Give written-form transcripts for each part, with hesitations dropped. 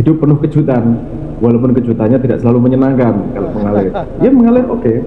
Hidup penuh kejutan, walaupun kejutannya tidak selalu menyenangkan. Kalau mengalir, ya mengalir oke.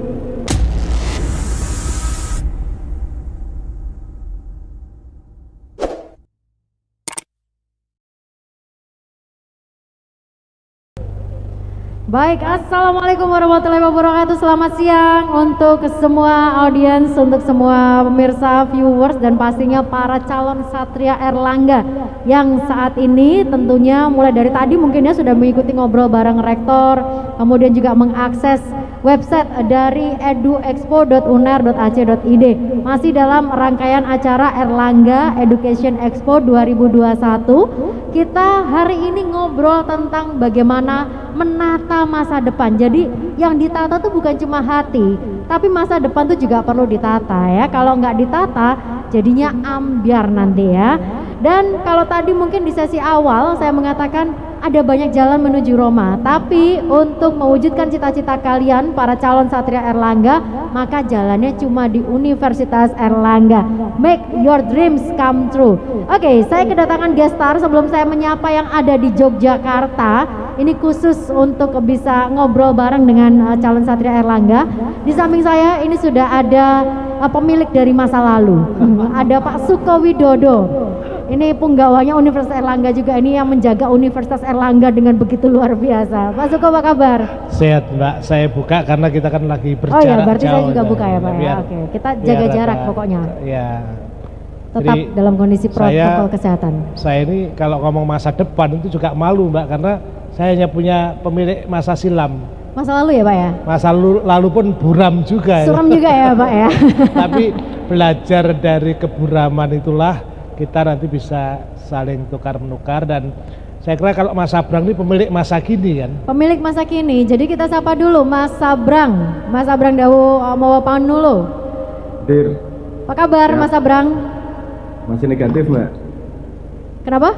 Baik, Assalamualaikum warahmatullahi wabarakatuh. Selamat siang untuk semua audiens, untuk semua pemirsa, viewers, dan pastinya para calon Satria Erlangga yang saat ini tentunya mulai dari tadi mungkin ya sudah mengikuti ngobrol bareng rektor, kemudian juga mengakses website dari eduexpo.uner.ac.id. Masih dalam rangkaian acara Erlangga Education Expo 2021. Kita hari ini ngobrol tentang bagaimana menata masa depan. Jadi yang ditata tuh bukan cuma hati, tapi masa depan tuh juga perlu ditata ya. Kalau nggak ditata, jadinya ambiar nanti ya. Dan kalau tadi mungkin di sesi awal saya mengatakan ada banyak jalan menuju Roma, tapi untuk mewujudkan cita-cita kalian para calon Satria Erlangga, maka jalannya cuma di Universitas Erlangga. Make your dreams come true. Oke, saya kedatangan guest star sebelum saya menyapa yang ada di Yogyakarta. Ini khusus untuk bisa ngobrol bareng dengan calon Satria Erlangga. Di samping saya ini sudah ada pemilik dari masa lalu. Ada Pak Suko Widodo. Ini punggawanya Universitas Erlangga juga, ini yang menjaga Universitas Erlangga dengan begitu luar biasa. Pak Suko, apa kabar? Sehat Mbak, saya buka karena kita kan lagi berjarak. Oh ya, berarti jauh, saya juga buka ya Pak ya. Oke, kita jaga jarak pokoknya. Ya. Tetap Jadi, dalam kondisi protokol kesehatan. Saya ini kalau ngomong masa depan itu juga malu Mbak, karena saya hanya punya pemilik masa silam. Masa lalu ya Pak ya? Masa lalu pun buram juga. Suram juga ya Pak ya. Tapi belajar dari keburaman itulah kita nanti bisa saling tukar menukar. Dan saya kira kalau Mas Sabrang ini pemilik masa kini kan. Pemilik masa kini. Jadi kita sapa dulu Mas Sabrang. Mas Sabrang Dawu mau paun dulu. Dir, Apa kabar Ya. Mas Sabrang? masih negatif Mbak? Kenapa?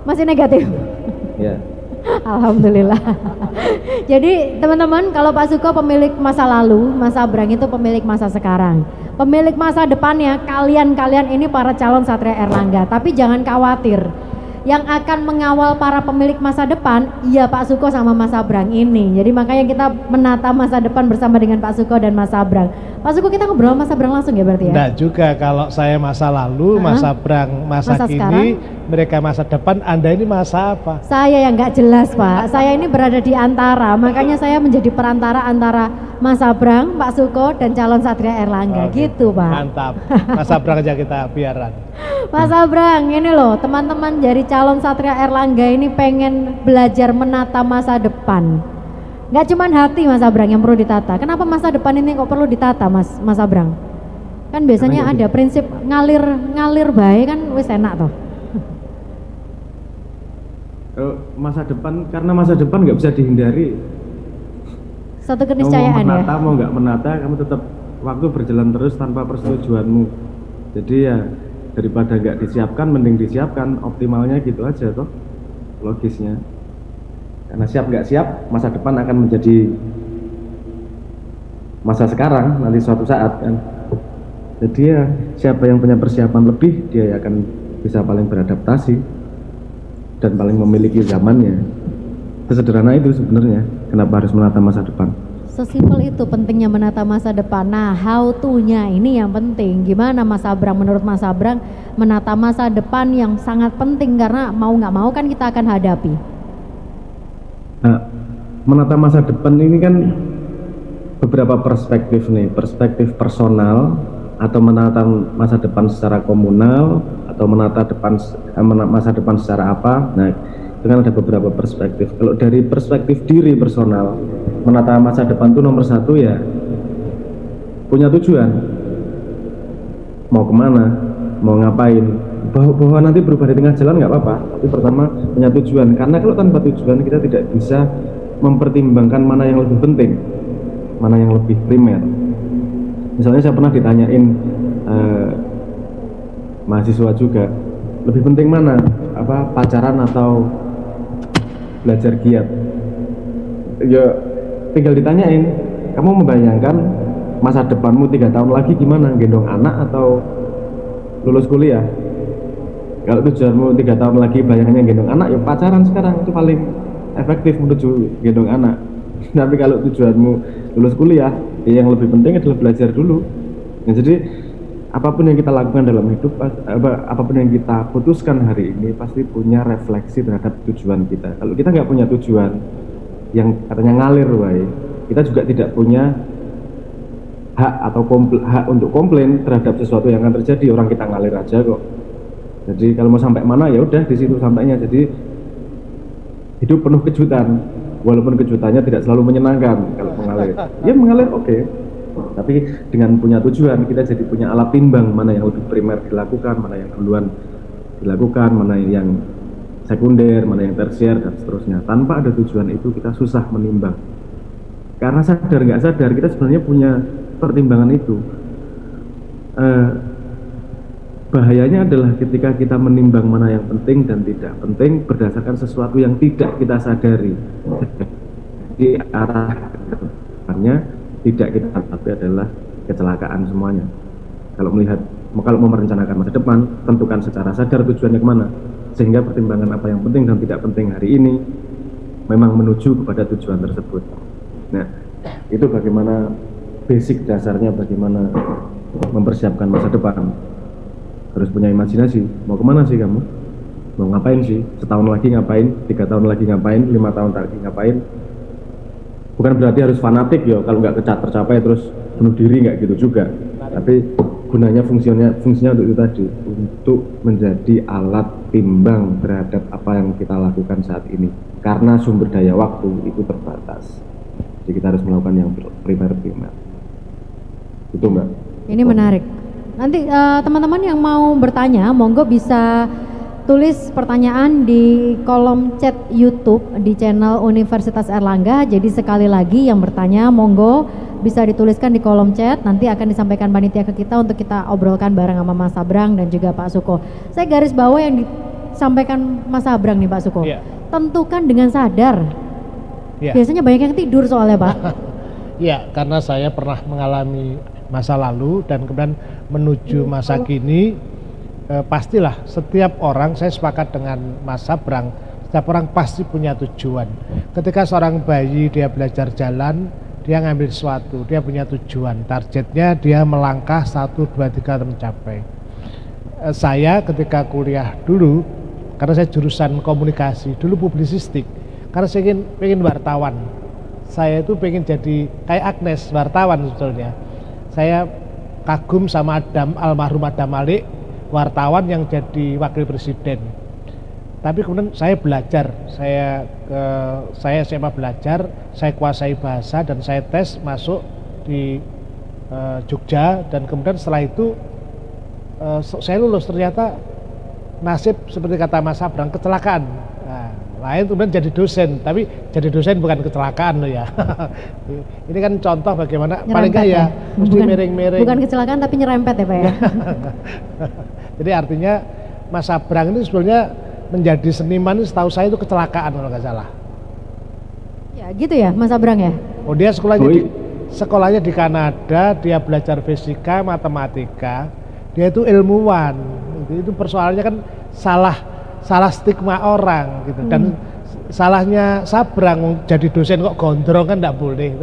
Masih negatif. Ya. Alhamdulillah. Jadi teman-teman, kalau Pak Suko pemilik masa lalu, Mas Sabrang itu pemilik masa sekarang. Pemilik masa depannya kalian ini para calon Satria Erlangga. Tapi jangan khawatir, yang akan mengawal para pemilik masa depan, iya Pak Suko sama Mas Sabrang ini. Jadi makanya kita menata masa depan bersama dengan Pak Suko dan Mas Sabrang. Pak Suko, kita ngobrol Mas Sabrang langsung ya berarti ya? Enggak juga, kalau saya masa lalu, Mas Sabrang masa Masa kini, sekarang? mereka masa depan, Anda ini masa apa? Saya yang nggak jelas Pak, saya ini berada di antara, makanya saya menjadi perantara antara Mas Sabrang, Pak Suko, dan calon Satria Erlangga. Oke, Gitu Pak. Mantap, Mas Sabrang aja kita biaran. Mas Sabrang, ini loh teman-teman dari calon Satria Erlangga ini pengen belajar menata masa depan. Nggak cuman hati Mas Sabrang yang perlu ditata. Kenapa masa depan ini kok perlu ditata Mas Sabrang? Kan biasanya ada prinsip ngalir baik kan wis enak toh. Masa depan, karena masa depan nggak bisa dihindari. Satu Kamu mau keniscayaan ya. menata, mau nggak menata, kamu tetap waktu berjalan terus tanpa persetujuanmu. Jadi ya daripada nggak disiapkan, mending disiapkan. Optimalnya gitu aja toh, logisnya. Karena siap nggak siap, masa depan akan menjadi masa sekarang nanti suatu saat kan. Jadi ya siapa yang punya persiapan lebih, dia akan bisa paling beradaptasi dan paling memiliki zamannya. Sesederhana itu sebenarnya kenapa harus menata masa depan. Sesimpel itu pentingnya menata masa depan. Nah, how to-nya ini yang penting. Gimana Mas Sabrang, menurut Mas Sabrang menata masa depan yang sangat penting, karena mau nggak mau kan kita akan hadapi. Nah, menata masa depan ini kan beberapa perspektif nih, perspektif personal atau menata masa depan secara komunal atau menata masa depan secara apa. Nah, itu kan ada beberapa perspektif. Kalau dari perspektif diri personal, menata masa depan itu nomor satu ya punya tujuan, mau kemana, mau ngapain. Bahwa nanti berubah di tengah jalan nggak apa-apa, tapi pertama punya tujuan. Karena kalau tanpa tujuan kita tidak bisa mempertimbangkan mana yang lebih penting, mana yang lebih primer. Misalnya saya pernah ditanyain mahasiswa juga, lebih penting mana, pacaran atau belajar giat? Ya tinggal ditanyain, kamu membayangkan masa depanmu 3 tahun lagi gimana, gendong anak atau lulus kuliah? Kalau tujuanmu 3 tahun lagi bayangannya gendong anak, ya pacaran sekarang itu paling efektif menuju gendong anak. Tapi kalau tujuanmu lulus kuliah, ya yang lebih penting adalah belajar dulu. Nah, jadi apapun yang kita lakukan dalam hidup, apapun yang kita putuskan hari ini pasti punya refleksi terhadap tujuan kita. Kalau kita nggak punya tujuan yang katanya ngalir, kita juga tidak punya hak atau hak untuk komplain terhadap sesuatu yang akan terjadi. Orang kita ngalir aja kok. Jadi kalau mau sampai mana ya udah di situ sampainya. Jadi hidup penuh kejutan, walaupun kejutannya tidak selalu menyenangkan kalau mengalir. Ya mengalir oke. Tapi dengan punya tujuan kita jadi punya alat timbang mana yang lebih primer dilakukan, mana yang duluan dilakukan, mana yang sekunder, mana yang tersier dan seterusnya. Tanpa ada tujuan itu kita susah menimbang. Karena sadar nggak sadar kita sebenarnya punya pertimbangan itu. Bahayanya adalah ketika kita menimbang mana yang penting dan tidak penting berdasarkan sesuatu yang tidak kita sadari. Di arah depannya tidak kita tapi adalah kecelakaan semuanya. Kalau mau merencanakan masa depan, tentukan secara sadar tujuannya kemana, sehingga pertimbangan apa yang penting dan tidak penting hari ini memang menuju kepada tujuan tersebut. Nah, itu bagaimana basic dasarnya, bagaimana mempersiapkan masa depan. Harus punya imajinasi, mau kemana sih kamu, mau ngapain sih, setahun lagi ngapain, 3 tahun lagi ngapain, 5 tahun lagi ngapain. Bukan berarti harus fanatik ya, kalau nggak tercapai terus bunuh diri, nggak gitu juga. Tapi gunanya fungsinya untuk itu tadi, untuk menjadi alat timbang terhadap apa yang kita lakukan saat ini. Karena sumber daya waktu itu terbatas, jadi kita harus melakukan yang primer. Itu Mbak. Ini menarik. Nanti teman-teman yang mau bertanya, monggo bisa tulis pertanyaan di kolom chat YouTube di channel Universitas Airlangga. Jadi sekali lagi yang bertanya, monggo bisa dituliskan di kolom chat. Nanti akan disampaikan panitia ke kita untuk kita obrolkan bareng sama Mas Abrang dan juga Pak Suko. Saya garis bawah yang disampaikan Mas Abrang nih Pak Suko. Yeah. Tentukan dengan sadar. Yeah. Biasanya banyak yang tidur soalnya Pak. Iya, karena saya pernah mengalami masa lalu dan kemudian menuju masa kini. Pastilah setiap orang, saya sepakat dengan Mas Abrang, setiap orang pasti punya tujuan. Ketika seorang bayi dia belajar jalan, dia ngambil sesuatu, dia punya tujuan, targetnya dia melangkah 1, 2, 3 mencapai. Saya ketika kuliah dulu, karena saya jurusan komunikasi, dulu publisistik, karena saya pengen wartawan. Saya itu pengen jadi kayak Agnes, wartawan sebetulnya. Saya kagum sama almarhum Adam Malik, wartawan yang jadi wakil presiden. Tapi kemudian saya belajar, saya SMA belajar, saya kuasai bahasa dan saya tes masuk di Jogja, dan kemudian setelah itu saya lulus. Ternyata nasib seperti kata Mas Abrang, kecelakaan. Nah, lain kemudian jadi dosen, tapi jadi dosen bukan kecelakaan loh ya. Ini kan contoh bagaimana nyerempet, paling nggak ya mesti miring-miring. Bukan kecelakaan tapi nyerempet ya Pak ya. Jadi artinya Mas Abrang ini sebenarnya menjadi seniman itu setahu saya itu kecelakaan kalau nggak salah. Ya gitu ya Mas Abrang ya. Oh dia sekolahnya di Kanada, dia belajar fisika, matematika, dia itu ilmuwan. Itu persoalannya kan salah stigma orang gitu. Dan salahnya Sabrang jadi dosen kok gondrong kan enggak boleh.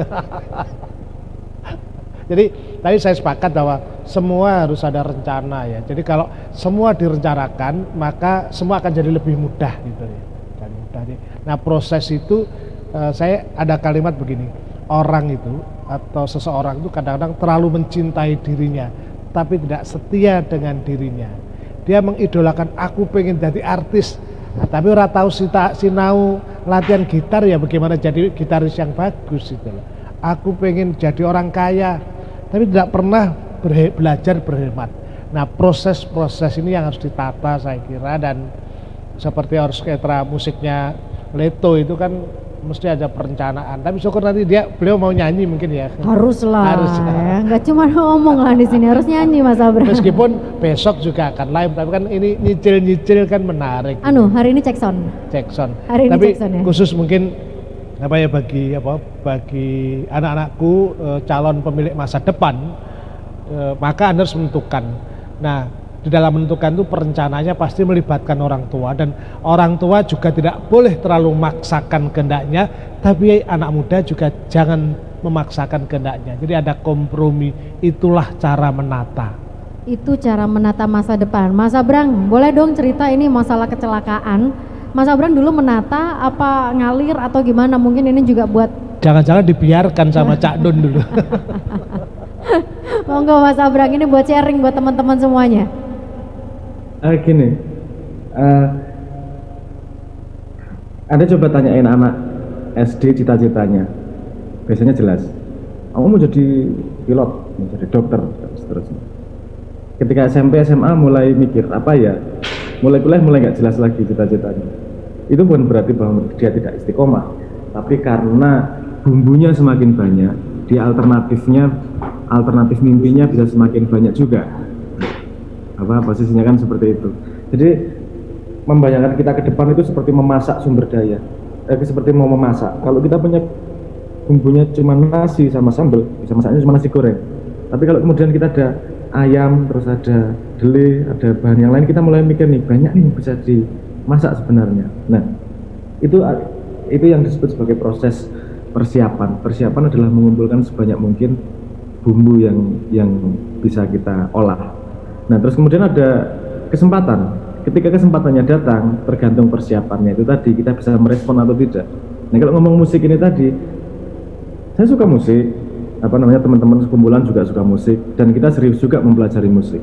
Jadi tadi saya sepakat bahwa semua harus ada rencana ya. Jadi kalau semua direncanakan maka semua akan jadi lebih mudah gitu ya. Dan mudah. Nah proses itu saya ada kalimat begini, orang itu atau seseorang itu kadang-kadang terlalu mencintai dirinya tapi tidak setia dengan dirinya. Dia mengidolakan, aku pengen jadi artis, nah, tapi orang tahu sinau latihan gitar ya bagaimana jadi gitaris yang bagus gitu loh. Aku pengen jadi orang kaya, tapi tidak pernah belajar berhemat. Nah proses-proses ini yang harus ditata saya kira, dan seperti orkestra musiknya Leto itu kan mesti ada perencanaan. Tapi syukur nanti beliau mau nyanyi mungkin ya. Haruslah. Ya. Nggak cuma ngomong lah di sini, harus nyanyi Mas Abrang. Meskipun besok juga akan live, tapi kan ini nyicil kan menarik. Hari ini cek sound. Hari ini tapi cek sound ya. Khusus mungkin bagi anak-anakku calon pemilik masa depan, maka Anda harus menentukan. Nah di dalam menentukan itu perencanaannya pasti melibatkan orang tua, dan orang tua juga tidak boleh terlalu memaksakan kehendaknya, tapi anak muda juga jangan memaksakan kehendaknya. Jadi ada kompromi, itulah cara menata. Itu cara menata masa depan. Mas Abrang, boleh dong cerita ini masalah kecelakaan. Mas Abrang dulu menata apa ngalir atau gimana? Mungkin ini juga buat Jangan-jangan dibiarkan sama Cak Don dulu. monggo Mas Abrang, ini buat sharing buat teman-teman semuanya. Gini, Anda coba tanyain anak SD cita-citanya, biasanya jelas, kamu mau jadi pilot, mau jadi dokter, dan seterusnya. Ketika SMP, SMA mulai mikir, apa ya, mulai kuliah mulai nggak jelas lagi cita-citanya. Itu bukan berarti bahwa dia tidak istiqomah, tapi karena bumbunya semakin banyak, dia alternatif mimpinya bisa semakin banyak juga. Posisinya kan seperti itu. Jadi membayangkan kita ke depan itu seperti memasak sumber daya, seperti mau memasak. Kalau kita punya bumbunya cuma nasi sama sambal, bisa masaknya cuma nasi goreng. Tapi kalau kemudian kita ada ayam, terus ada dele, ada bahan yang lain, kita mulai mikir nih, banyak nih bisa dimasak sebenarnya. Nah, itu yang disebut sebagai proses persiapan. Persiapan adalah mengumpulkan sebanyak mungkin bumbu yang bisa kita olah. Nah, terus kemudian ada kesempatan. Ketika kesempatannya datang, tergantung persiapannya itu tadi, kita bisa merespon atau tidak. Nah, kalau ngomong musik ini tadi, saya suka musik, teman-teman sekumpulan juga suka musik, dan kita serius juga mempelajari musik.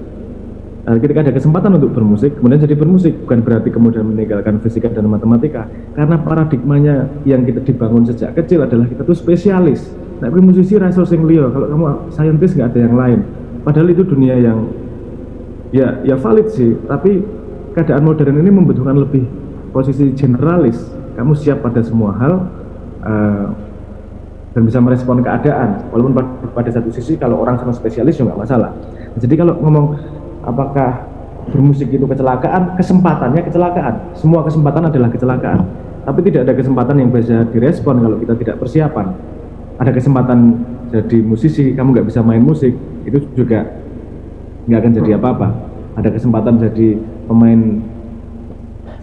Ketika ada kesempatan untuk bermusik, kemudian jadi bermusik, bukan berarti kemudian meninggalkan fisika dan matematika, karena paradigmanya yang kita dibangun sejak kecil adalah kita tuh spesialis. Nah, musisi rasa sing liya, kalau kamu saintis nggak ada yang lain. Padahal itu dunia yang ya valid sih, tapi keadaan modern ini membutuhkan lebih posisi generalis. Kamu siap pada semua hal dan bisa merespon keadaan, walaupun pada satu sisi kalau orang sama spesialis juga nggak masalah. Jadi kalau ngomong apakah bermusik itu kecelakaan, kesempatannya kecelakaan, semua kesempatan adalah kecelakaan, tapi tidak ada kesempatan yang bisa direspon kalau kita tidak persiapan. Ada kesempatan jadi musisi, kamu nggak bisa main musik, itu juga nggak akan jadi apa-apa. Ada kesempatan jadi pemain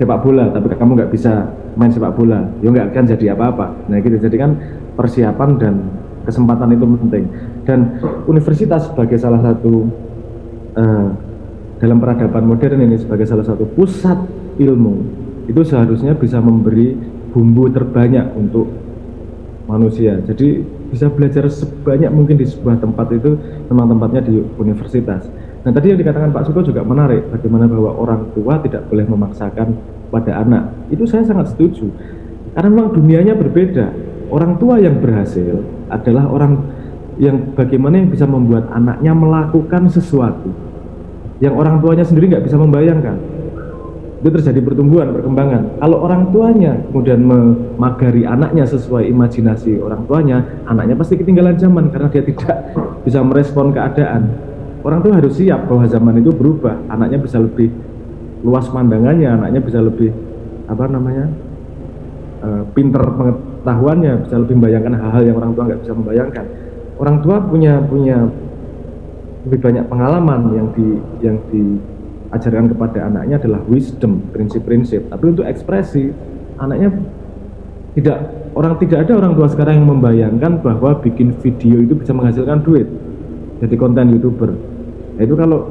sepak bola, tapi kamu nggak bisa main sepak bola, ya nggak akan jadi apa-apa. Nah gitu, jadi kan persiapan dan kesempatan itu penting. Dan universitas sebagai salah satu dalam peradaban modern ini, sebagai salah satu pusat ilmu, itu seharusnya bisa memberi bumbu terbanyak untuk manusia. Jadi bisa belajar sebanyak mungkin di sebuah tempat, itu memang tempatnya di universitas. Nah, tadi yang dikatakan Pak Suko juga menarik, bagaimana bahwa orang tua tidak boleh memaksakan pada anak. Itu saya sangat setuju, karena memang dunianya berbeda. Orang tua yang berhasil adalah orang yang bagaimana yang bisa membuat anaknya melakukan sesuatu yang orang tuanya sendiri nggak bisa membayangkan. Itu terjadi pertumbuhan, perkembangan. Kalau orang tuanya kemudian memagari anaknya sesuai imajinasi orang tuanya, anaknya pasti ketinggalan zaman karena dia tidak bisa merespon keadaan. Orang tua harus siap bahwa zaman itu berubah, anaknya bisa lebih luas pandangannya, anaknya bisa lebih pinter pengetahuannya, bisa lebih membayangkan hal-hal yang orang tua nggak bisa membayangkan. Orang tua punya lebih banyak pengalaman yang diajarkan kepada anaknya adalah wisdom, prinsip-prinsip. Tapi untuk ekspresi, anaknya tidak ada orang tua sekarang yang membayangkan bahwa bikin video itu bisa menghasilkan duit, jadi konten YouTuber. Nah, itu kalau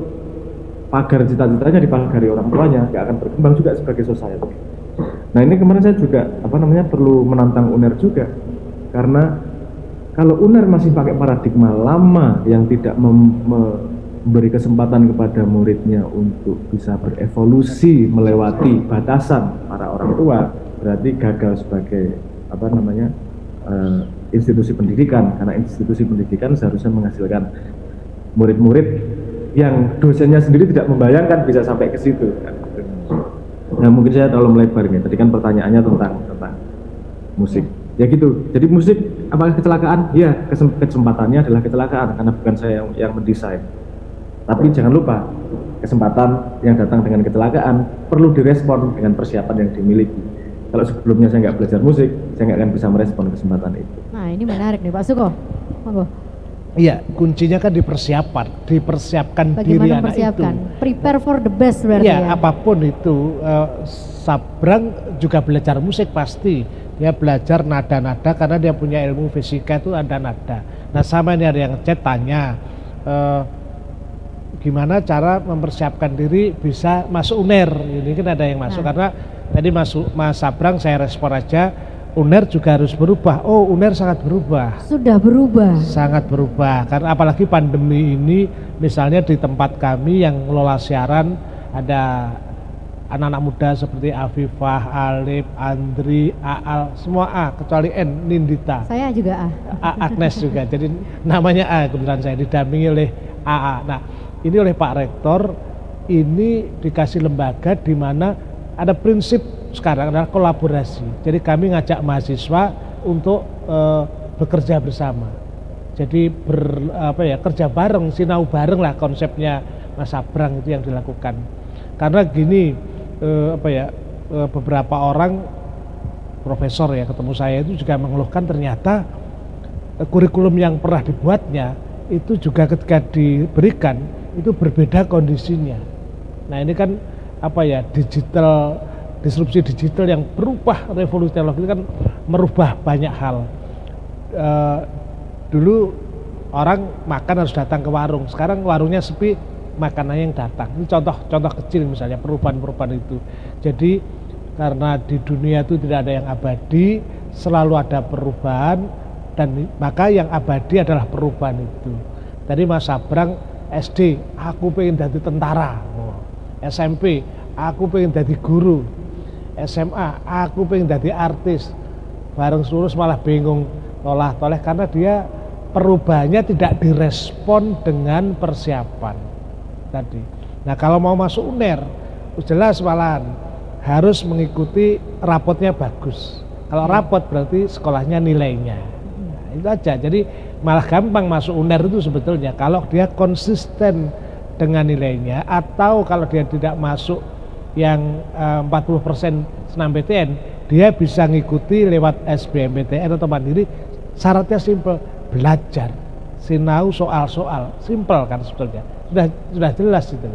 pagar cita-citanya dipagari orang tuanya, nggak akan berkembang juga sebagai society. Nah, ini kemarin saya juga perlu menantang UNER juga, karena kalau UNER masih pakai paradigma lama yang tidak memberi kesempatan kepada muridnya untuk bisa berevolusi melewati batasan para orang tua, berarti gagal sebagai institusi pendidikan. Karena institusi pendidikan seharusnya menghasilkan murid-murid yang dosennya sendiri tidak membayangkan bisa sampai ke situ. Nah, mungkin saya terlalu melebar nih. Tadi kan pertanyaannya tentang musik. Ya gitu. Jadi musik apakah kecelakaan? Ya, kesempatannya adalah kecelakaan karena bukan saya yang mendesain. Tapi jangan lupa, kesempatan yang datang dengan kecelakaan perlu direspon dengan persiapan yang dimiliki. Kalau sebelumnya saya nggak belajar musik, saya nggak akan bisa merespon kesempatan itu. Nah, ini menarik nih Pak Suko. Monggo. Iya, kuncinya kan dipersiapkan diri Bagaimana anak mempersiapkan? itu. Prepare for the best berarti Iya, ya. apapun itu, Sabrang juga belajar musik pasti. Dia belajar nada-nada karena dia punya ilmu fisika itu ada nada. Nah, sama ini ada yang chat tanya, gimana cara mempersiapkan diri bisa masuk UNER. Ini kan ada yang masuk karena tadi masuk Mas Sabrang saya respon aja, UNER juga harus berubah. Oh, UNER sangat berubah. Sudah berubah. Sangat berubah karena apalagi pandemi ini, misalnya di tempat kami yang ngelola siaran ada anak-anak muda seperti Afifah, Alif, Andri, Aal, semua A kecuali N, Nindita, Saya juga Agnes juga. Jadi namanya A, kebetulan saya didampingi oleh AA. Nah, ini oleh Pak Rektor, ini dikasih lembaga di mana ada prinsip sekarang adalah kolaborasi. Jadi kami ngajak mahasiswa untuk bekerja bersama. Jadi kerja bareng, sinau bareng lah konsepnya Mas Sabrang itu yang dilakukan. Karena gini, beberapa orang profesor ya ketemu saya itu juga mengeluhkan ternyata kurikulum yang pernah dibuatnya itu juga ketika diberikan itu berbeda kondisinya. Nah ini kan disrupsi digital yang berubah, revolusi teknologi kan merubah banyak hal. Dulu orang makan harus datang ke warung, sekarang warungnya sepi, makanannya yang datang. Ini contoh kecil misalnya perubahan itu. Jadi karena di dunia itu tidak ada yang abadi, selalu ada perubahan, dan maka yang abadi adalah perubahan itu. Tadi Mas Sabrang SD, aku pengen jadi tentara. SMP, aku pengen jadi guru. SMA, aku pengen jadi artis. Bareng lulus malah bingung toleh karena dia perubahannya tidak direspon dengan persiapan tadi. Nah kalau mau masuk UNER, jelas malahan harus mengikuti rapotnya bagus. Kalau rapot berarti sekolahnya nilainya. Nah, itu aja. Jadi malah gampang masuk UNER itu sebetulnya kalau dia konsisten dengan nilainya, atau kalau dia tidak masuk yang 40% SNMPTN, dia bisa ngikuti lewat SBMPTN atau mandiri. Syaratnya simpel, belajar, sinau soal-soal, simpel kan sebetulnya. Sudah jelas itu.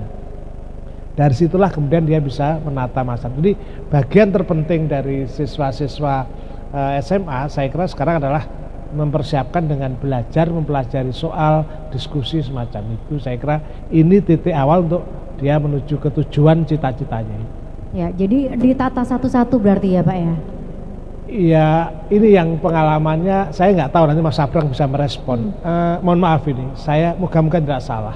Dari situlah kemudian dia bisa menata masa. Jadi bagian terpenting dari siswa-siswa SMA saya kira sekarang adalah mempersiapkan dengan belajar, mempelajari soal, diskusi semacam itu. Saya kira ini titik awal untuk dia menuju ke tujuan cita-citanya. Ya, jadi ditata satu-satu berarti ya Pak ya? Iya, ini yang pengalamannya saya nggak tahu, nanti Mas Sabrang bisa merespon. Mohon maaf ini, saya moga-moga tidak salah.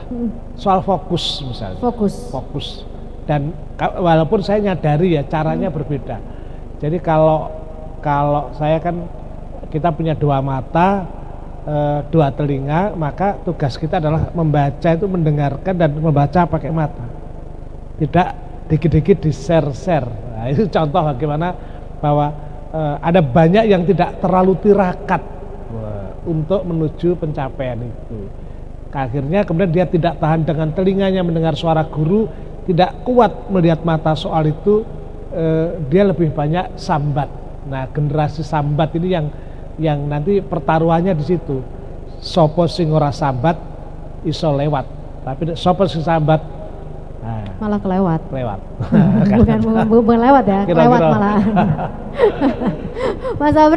Soal fokus misalnya. Fokus. Dan walaupun saya nyadari ya caranya berbeda. Jadi kalau saya kan kita punya dua mata, dua telinga, maka tugas kita adalah membaca itu mendengarkan dan membaca pakai mata. Tidak dikit-dikit di-share. Nah, itu contoh bagaimana bahwa ada banyak yang tidak terlalu tirakat untuk menuju pencapaian itu. Akhirnya kemudian dia tidak tahan dengan telinganya mendengar suara guru, tidak kuat melihat mata soal itu, dia lebih banyak sambat. Nah, generasi sambat ini yang nanti pertaruhannya di situ. Sopo sing ora sambat iso lewat, tapi sopo sing sambat malah kelewat. bukan Bukan lewat ya, Kira-kira. kelewat malah. Mas Abra